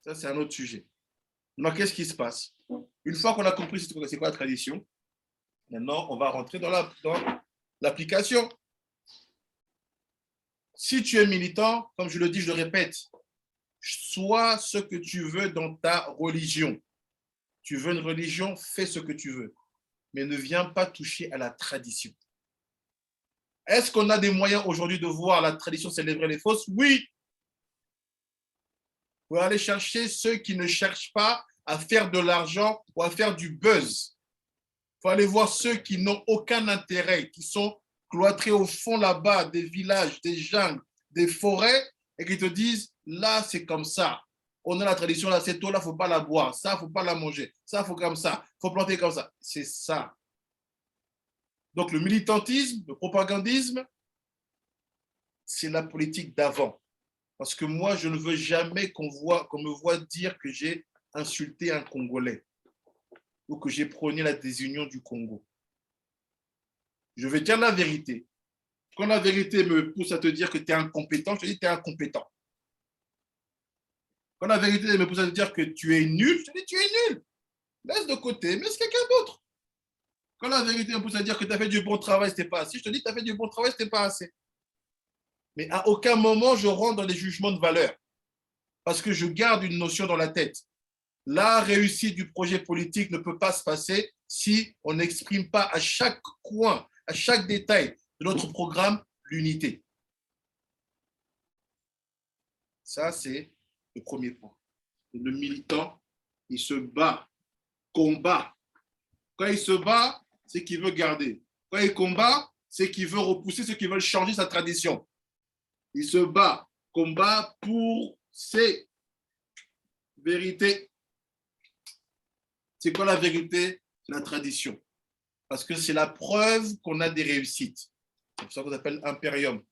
Ça, c'est un autre sujet. Maintenant, qu'est-ce qui se passe? Une fois qu'on a compris c'est quoi la tradition, maintenant, on va rentrer dans l'application. Si tu es militant, comme je le dis, je le répète, sois ce que tu veux dans ta religion. Tu veux une religion, fais ce que tu veux. Mais ne viens pas toucher à la tradition. Est-ce qu'on a des moyens aujourd'hui de voir la tradition célébrer les fausses? Oui. Vous allez chercher ceux qui ne cherchent pas à faire de l'argent ou à faire du buzz. Il faut aller voir ceux qui n'ont aucun intérêt, qui sont cloîtrés au fond là-bas, des villages, des jungles, des forêts, et qui te disent, là, c'est comme ça. On a la tradition, là, cette eau-là, il ne faut pas la boire. Ça, il ne faut pas la manger. Ça, il faut comme ça. Il faut planter comme ça. C'est ça. Donc, le militantisme, le propagandisme, c'est la politique d'avant. Parce que moi, je ne veux jamais qu'on me voit dire que j'ai insulté un Congolais ou que j'ai prôné la désunion du Congo. Je vais dire la vérité. Quand la vérité me pousse à te dire que tu es incompétent, je te dis que tu es incompétent. Quand la vérité me pousse à te dire que tu es nul, je te dis que tu es nul. Laisse de côté, mais c'est quelqu'un d'autre. Quand la vérité me pousse à dire que tu as fait du bon travail, ce n'était pas assez, je te dis que tu as fait du bon travail, ce n'était pas assez. Mais à aucun moment, je rentre dans les jugements de valeur. Parce que je garde une notion dans la tête. La réussite du projet politique ne peut pas se passer si on n'exprime pas à chaque coin, à chaque détail de notre programme, l'unité. Ça, c'est le premier point. Le militant, il se bat, combat. Quand il se bat, c'est qu'il veut garder. Quand il combat, c'est qu'il veut repousser ceux qui veulent changer sa tradition. Il se bat, combat pour ses vérités. C'est quoi la vérité? La tradition. Parce que c'est la preuve qu'on a des réussites. C'est pour ça qu'on appelle impérium.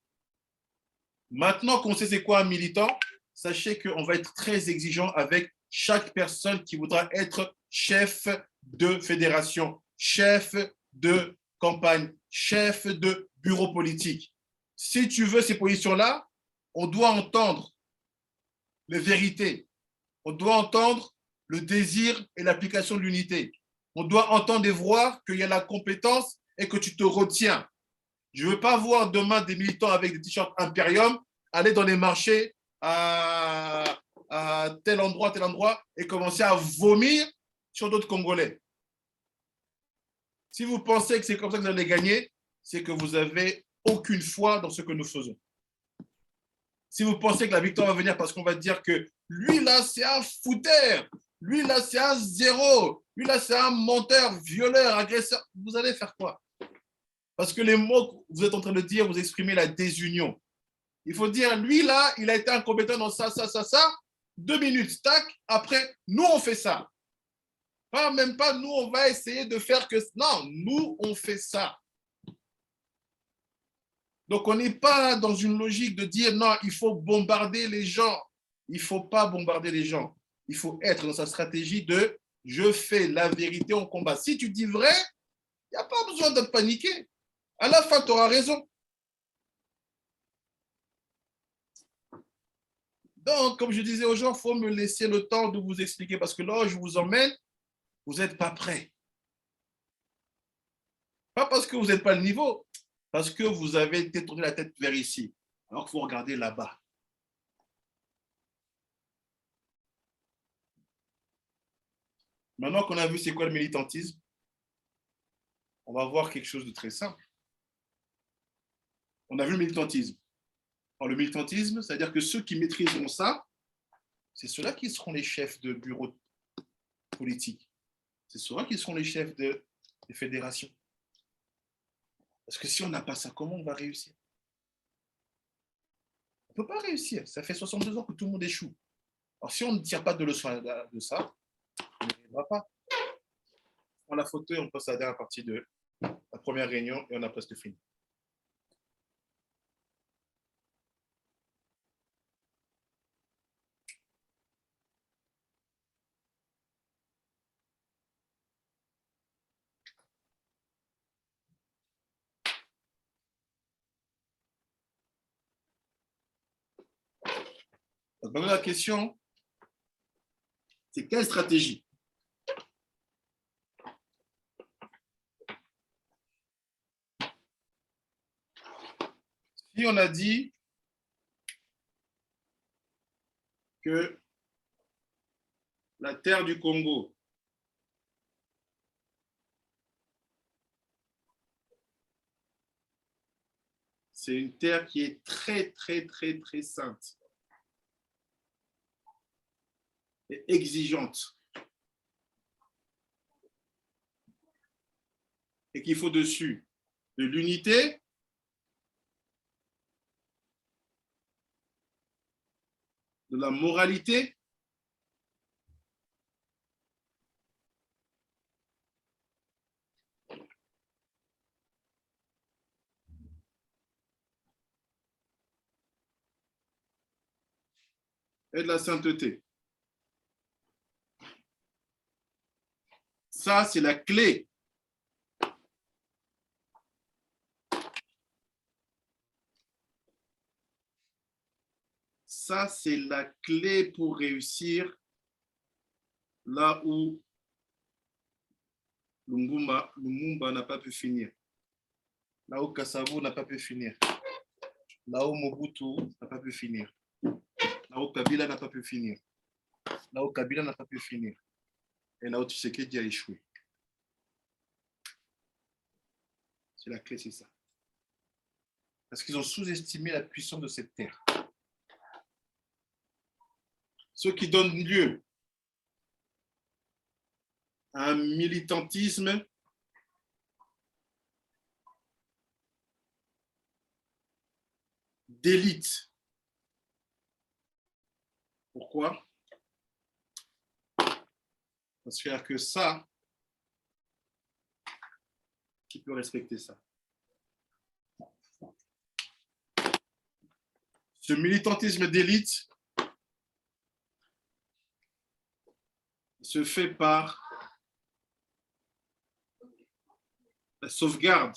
Maintenant qu'on sait c'est quoi un militant, sachez qu'on va être très exigeant avec chaque personne qui voudra être chef de fédération, chef de campagne, chef de bureau politique. Si tu veux ces positions-là, on doit entendre les vérités. On doit entendre le désir et l'application de l'unité. On doit entendre et voir qu'il y a la compétence et que tu te retiens. Je ne veux pas voir demain des militants avec des t-shirts Imperium aller dans les marchés à tel endroit et commencer à vomir sur d'autres Congolais. Si vous pensez que c'est comme ça que vous allez gagner, c'est que vous n'avez aucune foi dans ce que nous faisons. Si vous pensez que la victoire va venir parce qu'on va dire que lui là c'est un fouteur, lui là c'est un zéro, lui là c'est un menteur, violeur, agresseur, vous allez faire quoi? Parce que les mots que vous êtes en train de dire, vous exprimez la désunion. Il faut dire, lui là, il a été incompétent dans ça. 2 minutes, tac, après, nous on fait ça. Même pas, nous on va essayer de faire que... Non, nous on fait ça. Donc on n'est pas dans une logique de dire, non, il faut bombarder les gens. Il ne faut pas bombarder les gens. Il faut être dans sa stratégie de, je fais la vérité en combat. Si tu dis vrai, il n'y a pas besoin de paniquer. À la fin, tu auras raison. Donc, comme je disais aux gens, il faut me laisser le temps de vous expliquer parce que là où je vous emmène, vous n'êtes pas prêts. Pas parce que vous n'êtes pas le niveau, parce que vous avez été tourné la tête vers ici. Alors qu'il faut regarder là-bas. Maintenant qu'on a vu c'est quoi le militantisme, on va voir quelque chose de très simple. On a vu le militantisme. Alors, le militantisme, c'est-à-dire que ceux qui maîtriseront ça, c'est ceux-là qui seront les chefs de bureaux politiques. C'est ceux-là qui seront les chefs des fédérations. Parce que si on n'a pas ça, comment on va réussir? On ne peut pas réussir. Ça fait 62 ans que tout le monde échoue. Alors, si on ne tire pas de leçon de ça, on n'y arrivera pas. On prend la photo et on passe à la dernière partie de la première réunion et on a presque fini. Donc, la question, c'est quelle stratégie? Si on a dit que la terre du Congo c'est une terre qui est très, très, très, très sainte et exigeante. Et qu'il faut dessus de l'unité, de la moralité, et de la sainteté. Ça, c'est la clé. Ça, c'est la clé pour réussir là où Lumumba n'a pas pu finir. Là où Kassavo n'a pas pu finir. Là où Mobutu n'a pas pu finir. Là où Kabila n'a pas pu finir. Là où Kabila n'a pas pu finir. Et là où Tshisekedi a échoué. C'est la clé, c'est ça. Parce qu'ils ont sous-estimé la puissance de cette terre. Ce qui donne lieu à un militantisme d'élite. Pourquoi? Parce qu'il n'y a que ça qui peut respecter ça. Ce militantisme d'élite se fait par la sauvegarde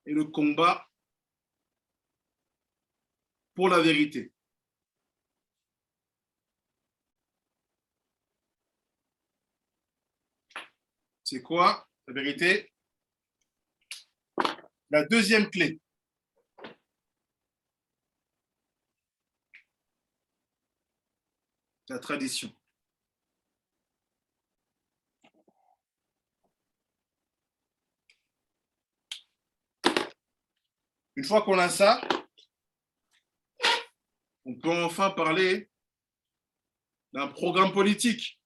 et le combat pour la vérité. C'est quoi la vérité? La deuxième clé. La tradition. Une fois qu'on a ça, on peut enfin parler d'un programme politique.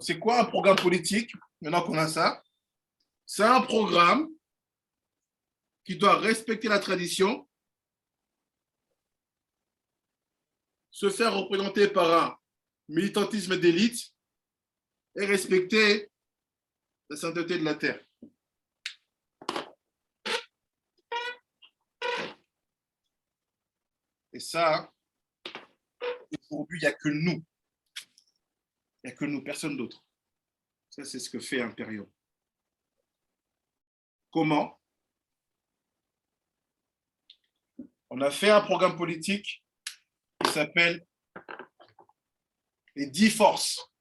C'est quoi un programme politique? Maintenant qu'on a ça, c'est un programme qui doit respecter la tradition, se faire représenter par un militantisme d'élite et respecter la sainteté de la terre. Et ça, aujourd'hui, il n'y a que nous. Il n'y a que nous, personne d'autre. Ça, c'est ce que fait Imperium. Comment? On a fait un programme politique qui s'appelle les 10 forces.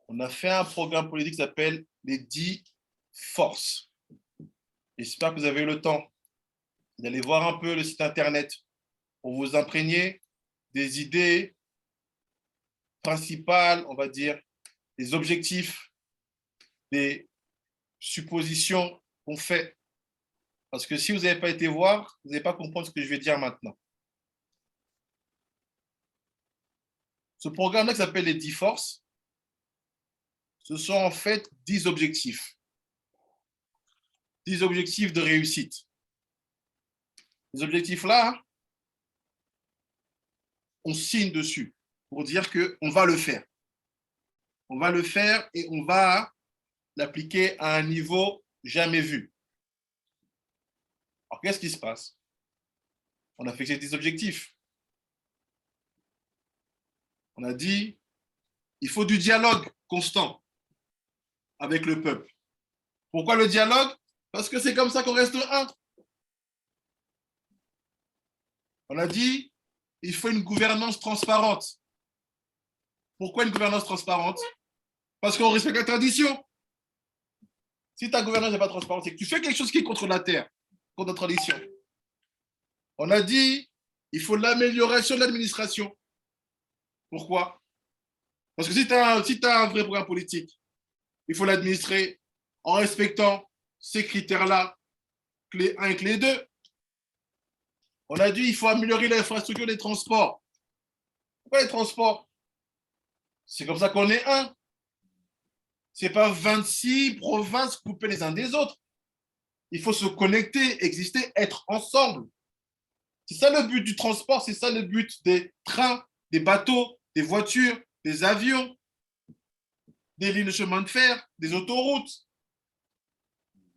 On a fait un programme politique qui s'appelle les 10 forces. J'espère que vous avez eu le temps d'aller voir un peu le site internet pour vous imprégner des idées principales, on va dire, des objectifs, des suppositions qu'on fait. Parce que si vous n'avez pas été voir, vous n'allez pas comprendre ce que je vais dire maintenant. Ce programme-là qui s'appelle les 10 forces, ce sont en fait 10 objectifs. 10 objectifs de réussite. Les objectifs-là, on signe dessus pour dire qu'on va le faire. On va le faire et on va l'appliquer à un niveau jamais vu. Alors, qu'est-ce qui se passe? On a fixé des objectifs. On a dit, il faut du dialogue constant avec le peuple. Pourquoi le dialogue? Parce que c'est comme ça qu'on reste un. On a dit, il faut une gouvernance transparente. Pourquoi une gouvernance transparente? Parce qu'on respecte la tradition. Si ta gouvernance n'est pas transparente, c'est que tu fais quelque chose qui est contre la terre, contre la tradition. On a dit, il faut l'amélioration de l'administration. Pourquoi? Parce que si tu as un vrai programme politique, il faut l'administrer en respectant ces critères-là, clé 1 et clé 2. On a dit, il faut améliorer l'infrastructure des transports. Pourquoi les transports? C'est comme ça qu'on est un. Ce n'est pas 26 provinces coupées les uns des autres. Il faut se connecter, exister, être ensemble. C'est ça le but du transport, c'est ça le but des trains, des bateaux, des voitures, des avions, des lignes de chemin de fer, des autoroutes.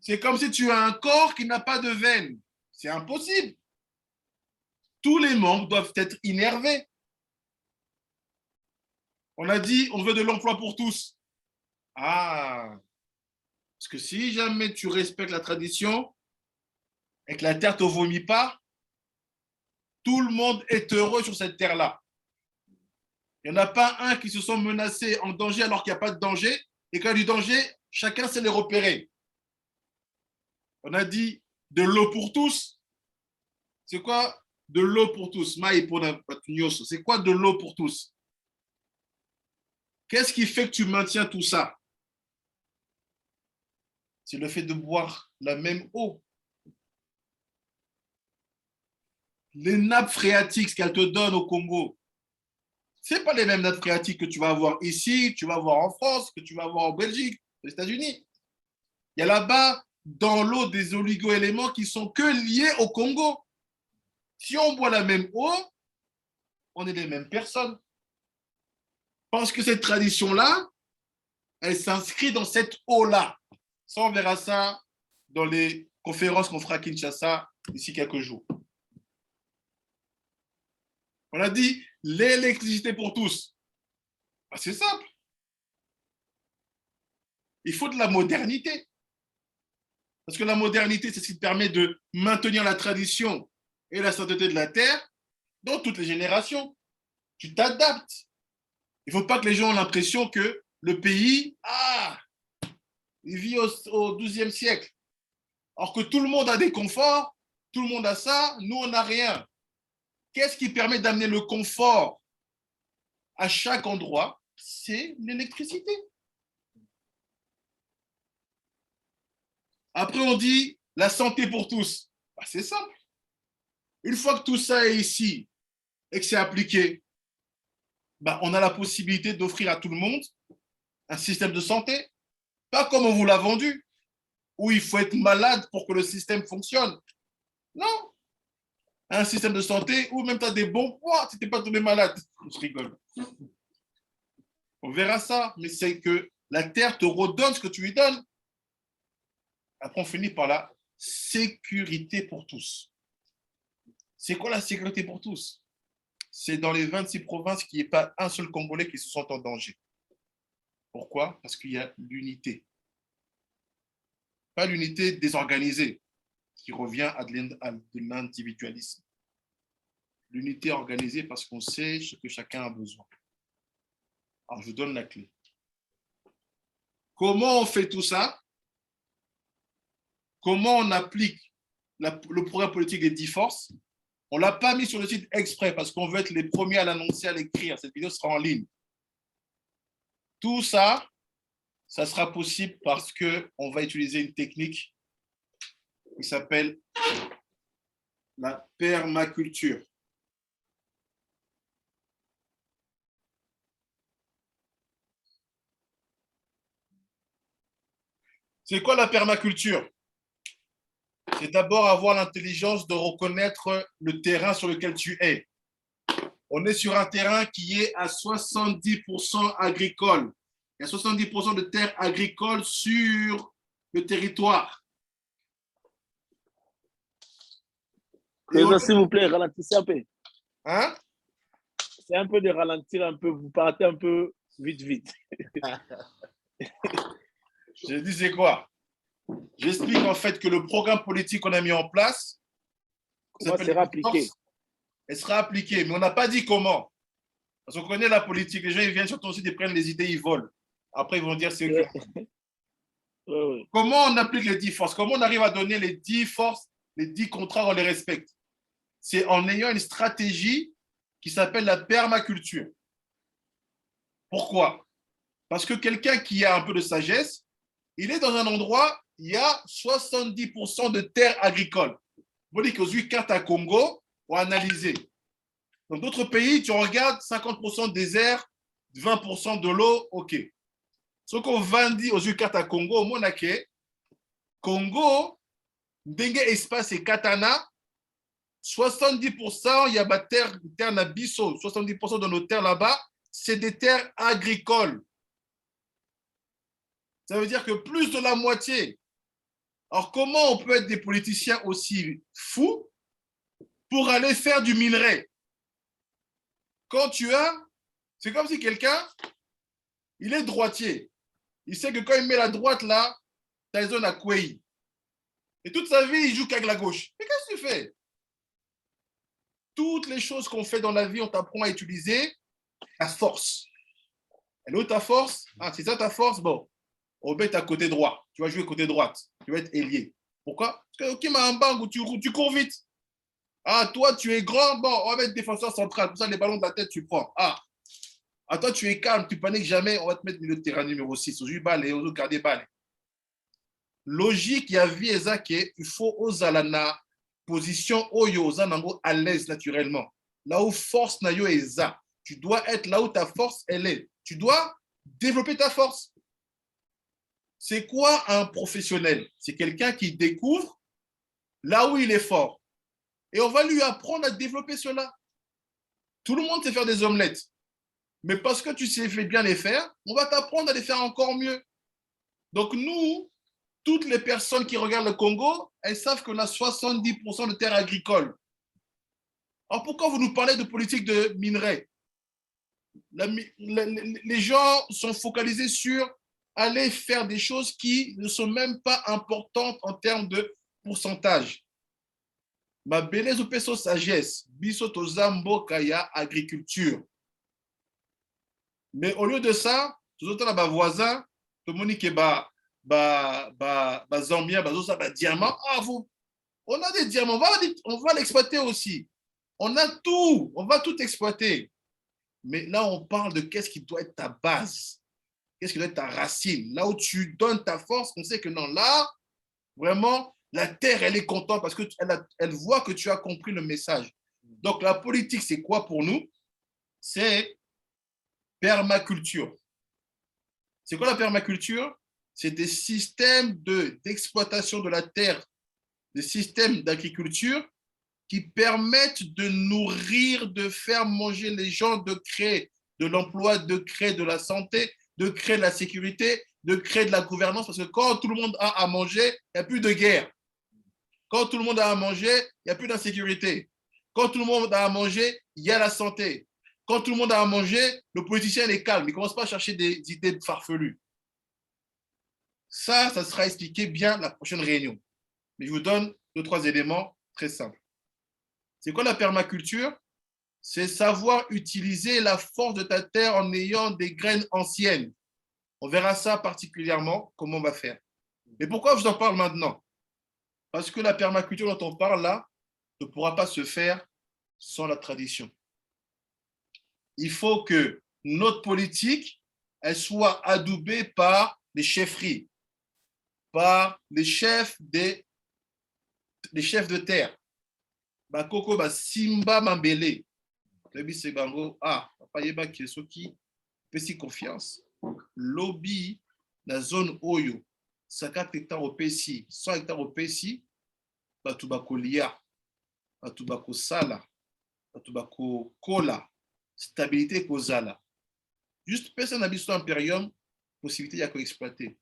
C'est comme si tu as un corps qui n'a pas de veine. C'est impossible. Tous les membres doivent être innervés. On a dit, on veut de l'emploi pour tous. Ah, parce que si jamais tu respectes la tradition et que la terre ne te vomit pas, tout le monde est heureux sur cette terre-là. Il n'y en a pas un qui se sent menacé, en danger alors qu'il n'y a pas de danger. Et quand il y a du danger, chacun sait les repérer. On a dit de l'eau pour tous. C'est quoi de l'eau pour tous? C'est quoi de l'eau pour tous? Qu'est-ce qui fait que tu maintiens tout ça? C'est le fait de boire la même eau. Les nappes phréatiques qu'elles te donnent au Congo, ce n'est pas les mêmes nappes phréatiques que tu vas avoir ici, que tu vas avoir en France, que tu vas avoir en Belgique, aux États-Unis. Il y a là-bas, dans l'eau, des oligo-éléments qui sont que liés au Congo. Si on boit la même eau, on est les mêmes personnes. Parce que cette tradition-là, elle s'inscrit dans cette eau-là. Ça, on verra ça dans les conférences qu'on fera à Kinshasa d'ici quelques jours. On a dit l'électricité pour tous. Ah, c'est simple. Il faut de la modernité. Parce que la modernité, c'est ce qui permet de maintenir la tradition et la sainteté de la terre dans toutes les générations. Tu t'adaptes. Il ne faut pas que les gens aient l'impression que le pays, il vit au XIIe siècle. Alors que tout le monde a des conforts, tout le monde a ça, nous, on n'a rien. Qu'est-ce qui permet d'amener le confort à chaque endroit? C'est l'électricité. Après, on dit la santé pour tous. C'est simple. Une fois que tout ça est ici et que c'est appliqué, on a la possibilité d'offrir à tout le monde un système de santé, pas comme on vous l'a vendu, où il faut être malade pour que le système fonctionne. Non. Un système de santé où même tu as des bons poids si tu n'es pas tombé malade. Je rigole. On verra ça, mais c'est que la terre te redonne ce que tu lui donnes. Après, on finit par la sécurité pour tous. C'est quoi la sécurité pour tous? C'est dans les 26 provinces qu'il n'y ait pas un seul Congolais qui se sent en danger. Pourquoi? Parce qu'il y a l'unité. Pas l'unité désorganisée, qui revient à de l'individualisme. L'unité organisée parce qu'on sait ce que chacun a besoin. Alors, je vous donne la clé. Comment on fait tout ça? Comment on applique le programme politique des 10 forces? On ne l'a pas mis sur le site exprès parce qu'on veut être les premiers à l'annoncer, à l'écrire. Cette vidéo sera en ligne. Tout ça, ça sera possible parce qu'on va utiliser une technique qui s'appelle la permaculture. C'est quoi la permaculture? C'est d'abord avoir l'intelligence de reconnaître le terrain sur lequel tu es. on est sur un terrain qui est à 70% agricole. Il y a 70% de terres agricoles sur le territoire. Président, s'il vous plaît, ralentissez un peu. Hein? C'est un peu de ralentir un peu. Vous partez un peu vite. Je disais quoi? J'explique en fait que le programme politique qu'on a mis en place, comment sera appliqué? Elle sera appliquée, mais on n'a pas dit comment. Parce qu'on connaît la politique. Les gens ils viennent sur ton site, ils prennent les idées, ils volent. Après, ils vont dire c'est eux qui... Comment on applique les 10 forces? Comment on arrive à donner les 10 forces, les 10 contrats, on les respecte? C'est en ayant une stratégie qui s'appelle la permaculture. Pourquoi? Parce que quelqu'un qui a un peu de sagesse, il est dans un endroit, il y a 70% de terres agricoles. Vous dites qu'aujourd'hui, carte à Congo, on a analysé. Dans d'autres pays, tu regardes 50% désert, 20% de l'eau, ok. Ce qu'on va dire aujourd'hui, carte à Congo, au Monaké, Congo, Dengue espace et Katana, 70%, il y a des terres Nabiso, 70% de nos terres là-bas, c'est des terres agricoles. Ça veut dire que plus de la moitié. Alors, comment on peut être des politiciens aussi fous pour aller faire du minerai? Quand tu as, c'est comme si quelqu'un, il est droitier. Il sait que quand il met la droite là, Tyson a Kwei. Et toute sa vie, il joue qu'avec la gauche. Mais qu'est-ce que tu fais? Toutes les choses qu'on fait dans la vie, on t'apprend à utiliser ta force. Elle est où ta force? Ah, c'est ça ta force? Bon, on va être à côté droit. Tu vas jouer côté droite. Tu vas être ailier. Pourquoi? Parce que ok, mais un bang où tu cours vite. Ah, toi, tu es grand. Bon, on va mettre défenseur central. Pour ça, les ballons de la tête, tu prends. Ah, toi, tu es calme. Tu paniques jamais. On va te mettre milieu de terrain numéro 6. Au balai, au garder balai. Logique, il y a vie et il faut oser la position oyo zanango à l'aise naturellement. Là où force na yo eza, tu dois être là où ta force elle est. Tu dois développer ta force. C'est quoi un professionnel? C'est quelqu'un qui découvre là où il est fort. Et on va lui apprendre à développer cela. Tout le monde sait faire des omelettes. Mais parce que tu sais bien les faire, on va t'apprendre à les faire encore mieux. Donc nous, toutes les personnes qui regardent le Congo, elles savent qu'on a 70% de terres agricoles. Alors pourquoi vous nous parlez de politique de minerai? Les gens sont focalisés sur aller faire des choses qui ne sont même pas importantes en termes de pourcentage. Ma beleza ou peso sagesse, biso tozambo kaya agriculture. Mais au lieu de ça, tous autres là voisins, tout le monde qui Zambien, diamant. Ah, on a des diamants, on va l'exploiter aussi. On a tout, on va tout exploiter. Mais là, on parle de qu'est-ce qui doit être ta base, qu'est-ce qui doit être ta racine. Là où tu donnes ta force, on sait que non, là, vraiment, la terre, elle est contente parce qu'elle voit que tu as compris le message. Donc, la politique, c'est quoi pour nous? C'est permaculture. C'est quoi la permaculture? C'est des systèmes d'exploitation de la terre, des systèmes d'agriculture qui permettent de nourrir, de faire manger les gens, de créer de l'emploi, de créer de la santé, de créer de la sécurité, de créer de la gouvernance. Parce que quand tout le monde a à manger, il n'y a plus de guerre. Quand tout le monde a à manger, il n'y a plus d'insécurité. Quand tout le monde a à manger, il y a la santé. Quand tout le monde a à manger, le politicien est calme. Il ne commence pas à chercher des idées farfelues. Ça sera expliqué bien la prochaine réunion. Mais je vous donne 2-3 éléments très simples. C'est quoi la permaculture? C'est savoir utiliser la force de ta terre en ayant des graines anciennes. On verra ça particulièrement, comment on va faire. Mais pourquoi je vous en parle maintenant? Parce que la permaculture dont on parle là ne pourra pas se faire sans la tradition. Il faut que notre politique, elle soit adoubée par les chefferies, par les chefs de terre. Bakoko ba simba mambele. Lebi sebango papa yeba kesoki pesi confiance. Lobby la zone oyo 50 hectares au pesi, 100 hectares au pesi, batu bakolia, batu bakosala, batu bakokola, stabilité kozala. Juste personne n'a biso impérium, possibilité ya ko exploiter.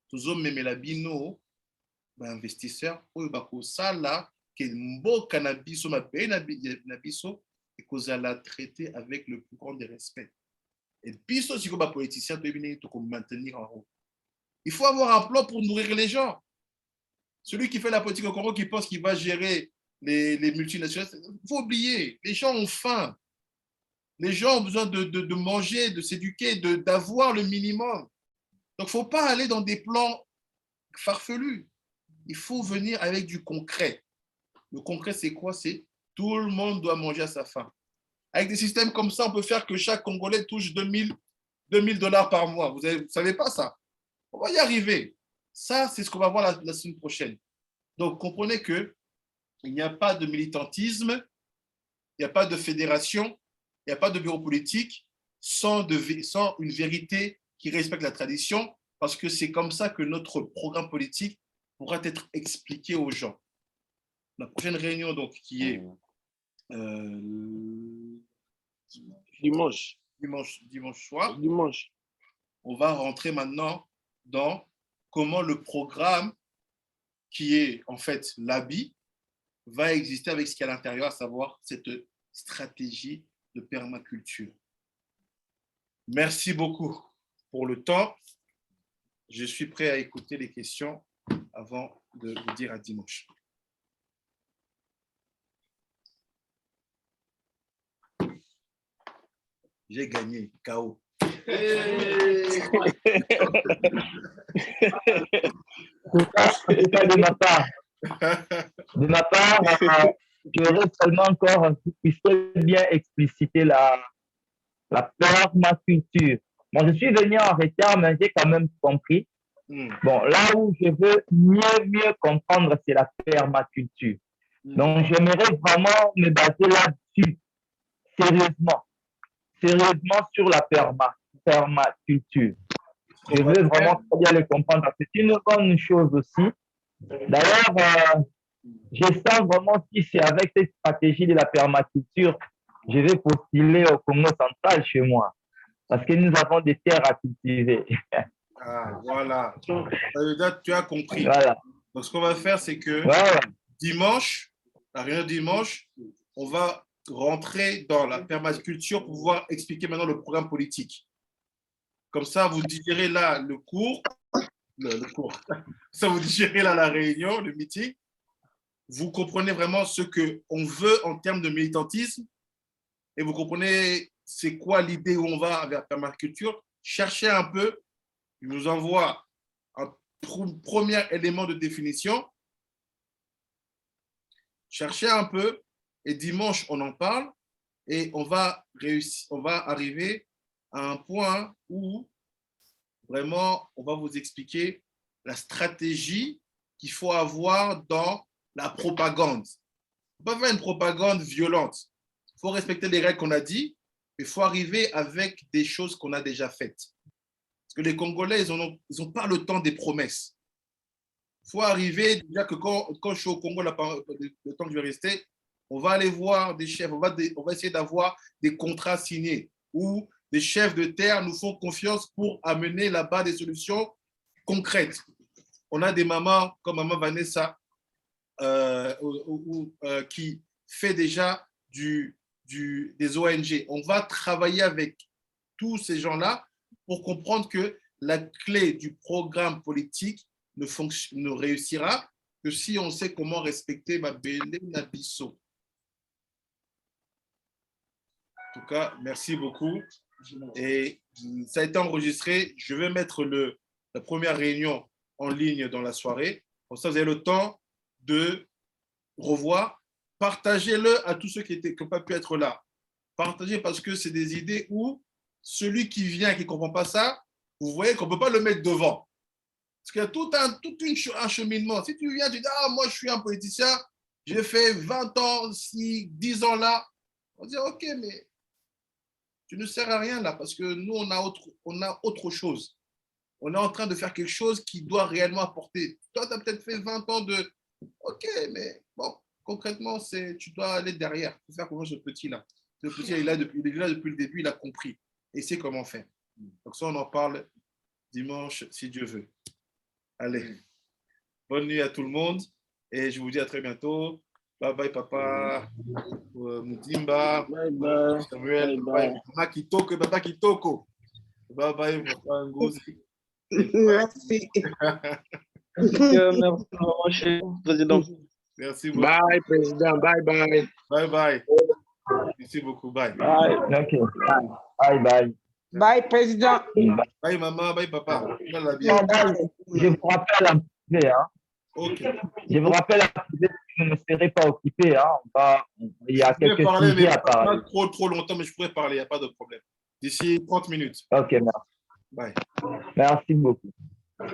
Tozo memela bino ba investisseur oyo ba kosala ke mboka na biso mabe na biso et kozala traité avec le plus grand des respects. Et biso siko ba politicien to ebine to ko maintenir en haut. Il faut avoir un plan pour nourrir les gens. Celui qui fait la politique au Congo qui pense qu'il va gérer les multinationales, il faut oublier, les gens ont faim. Les gens ont besoin de manger, de s'éduquer, d'avoir le minimum. Donc, il ne faut pas aller dans des plans farfelus. Il faut venir avec du concret. Le concret, c'est quoi? C'est tout le monde doit manger à sa faim. Avec des systèmes comme ça, on peut faire que chaque Congolais touche 2000 $ par mois. Vous ne savez pas ça? On va y arriver. Ça, c'est ce qu'on va voir la semaine prochaine. Donc, comprenez qu'il n'y a pas de militantisme, il n'y a pas de fédération, il n'y a pas de bureau politique sans une vérité qui respecte la tradition, parce que c'est comme ça que notre programme politique pourra être expliqué aux gens. La prochaine réunion, donc, qui est dimanche soir, dimanche. On va rentrer maintenant dans comment le programme qui est en fait l'habit va exister avec ce qu'il y a à l'intérieur, à savoir cette stratégie de permaculture. Merci beaucoup pour le temps. Je suis prêt à écouter les questions avant de vous dire à dimanche. J'ai gagné, KO. De ma part, j'aurais seulement encore qui puisse bien expliciter la permaculture. Bon, je suis venu en retard, mais j'ai quand même compris. Bon, là où je veux mieux comprendre, c'est la permaculture. Donc, j'aimerais vraiment me baser là-dessus, sérieusement sur la permaculture. Je veux vraiment très bien le comprendre parce que c'est une bonne chose aussi. D'ailleurs, je sens vraiment si c'est avec cette stratégie de la permaculture, je vais postuler au Congo central chez moi. Parce que nous avons des terres à cultiver. Ah, voilà. Tu as compris. Voilà. Donc, ce qu'on va faire, c'est que dimanche, la réunion de dimanche, on va rentrer dans la permaculture pour pouvoir expliquer maintenant le programme politique. Comme ça, vous digérez là le cours. Ça, vous digérez là la réunion, le meeting. Vous comprenez vraiment ce qu'on veut en termes de militantisme et vous comprenez c'est quoi l'idée où on va vers la permaculture. Cherchez un peu. Je vous envoie un premier élément de définition. Cherchez un peu et dimanche, on en parle et on va arriver à un point où vraiment, on va vous expliquer la stratégie qu'il faut avoir dans la propagande. Il ne faut pas faire une propagande violente. Il faut respecter les règles qu'on a dit, mais il faut arriver avec des choses qu'on a déjà faites. Parce que les Congolais, ils n'ont pas le temps des promesses. Il faut arriver, déjà que quand je suis au Congo, le temps que je vais rester, on va aller voir des chefs, on va essayer d'avoir des contrats signés où des chefs de terre nous font confiance pour amener là-bas des solutions concrètes. On a des mamans comme maman Vanessa qui fait déjà des ONG. On va travailler avec tous ces gens-là pour comprendre que la clé du programme politique ne réussira que si on sait comment respecter Mabele Nabiso. En tout cas, merci beaucoup. Et ça a été enregistré. Je vais mettre la première réunion en ligne dans la soirée. Comme ça, vous avez le temps de revoir. Partagez-le à tous ceux qui n'ont pas pu être là. Partagez parce que c'est des idées où celui qui vient et qui ne comprend pas ça, vous voyez qu'on ne peut pas le mettre devant. Parce qu'il y a tout un cheminement. Si tu viens, tu dis, ah, moi, je suis un politicien, j'ai fait 20 ans, 10 ans là. On va dire, ok, mais tu ne sers à rien là parce que nous, on a autre chose. On est en train de faire quelque chose qui doit réellement apporter. Toi, tu as peut-être fait 20 ans de... Ok, mais bon, concrètement, tu dois aller derrière. Il faut faire comme ce petit-là. Le petit, il est là depuis le début, il a compris. Et il sait comment faire. Donc ça, on en parle dimanche, si Dieu veut. Allez, bonne nuit à tout le monde. Et je vous dis à très bientôt. Bye bye, papa. Mudimba. Bye bye. Samuel. Bye bye. Mama Kitoko, papa Kitoko. Bye bye, papa Ngozi. Merci. Merci, président. Merci beaucoup. Bye, président. Bye, bye. Bye bye. Merci beaucoup. Bye. Bye. Ok. Bye bye. Bye, président. Bye, maman. Bye, papa. Non, bye. Je vous rappelle un privé. Hein. Ok. Je vous rappelle un privé que je ne serai pas occupé. Hein. Il y a quelques parler, sujets à parler. Pas trop longtemps, mais je pourrais parler. Il n'y a pas de problème. D'ici 30 minutes. Ok, merci. Bye. Merci beaucoup.